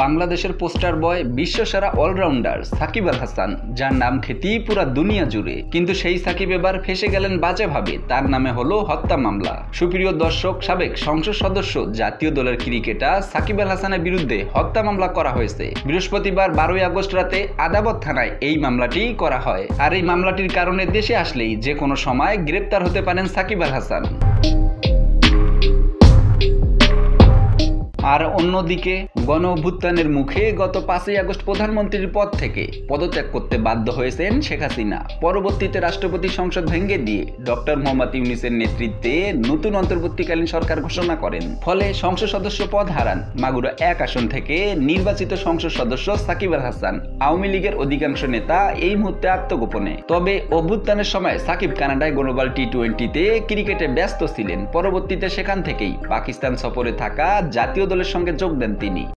বাংলাদেশের পোস্টার বয় বিশ্বসেরা অলরাউন্ডার সাকিব আল হাসান, যার নাম খ্যাতি পুরা দুনিয়া জুড়ে। কিন্তু সেই সাকিব এবার ফেসে গেলেন বাজেভাবে। তার নামে হলো হত্যা মামলা। সুপ্রিয় দর্শক, সাবেক সংসদ সদস্য জাতীয় দলের ক্রিকেটার সাকিব আল হাসানের বিরুদ্ধে হত্যা মামলা করা হয়েছে। বৃহস্পতিবার 12 আগস্ট রাতে আদাবত থানায় এই মামলাটি করা হয়। আর এই মামলাটির কারণে দেশে আসলেই যে কোনো সময় গ্রেপ্তার হতে পারেন সাকিব আল হাসান। আর অন্যদিকে গণ অভ্যুত্থানের মুখে গত 5 আগস্ট প্রধানমন্ত্রীর পদ থেকে পদত্যাগ করতে বাধ্য হয়েছেন শেখ হাসিনা। পরবর্তীতে রাষ্ট্রপতি সংসদ ভেঙে দিয়ে ডক্টর মোহাম্মদ ইউনূসের নেতৃত্বে নতুন অন্তর্বর্তীকালীন সরকার ঘোষণা করেন। ফলে সংসদ সদস্য পদ হারান মাগুরা 1 আসন থেকে নির্বাচিত সংসদ সদস্য সাকিব আল হাসান। আওয়ামী লীগের অধিকাংশ নেতা এই মুহূর্তে আত্মগোপনে। তবে অভ্যুত্থানের সময় সাকিব কানাডায় গ্লোবাল টি-20-তে ক্রিকেটে ব্যস্ত ছিলেন। পরবর্তীতে সেখান থেকেই পাকিস্তান সফরে থাকা জাতীয় দলের সঙ্গে যোগ দেন তিনি।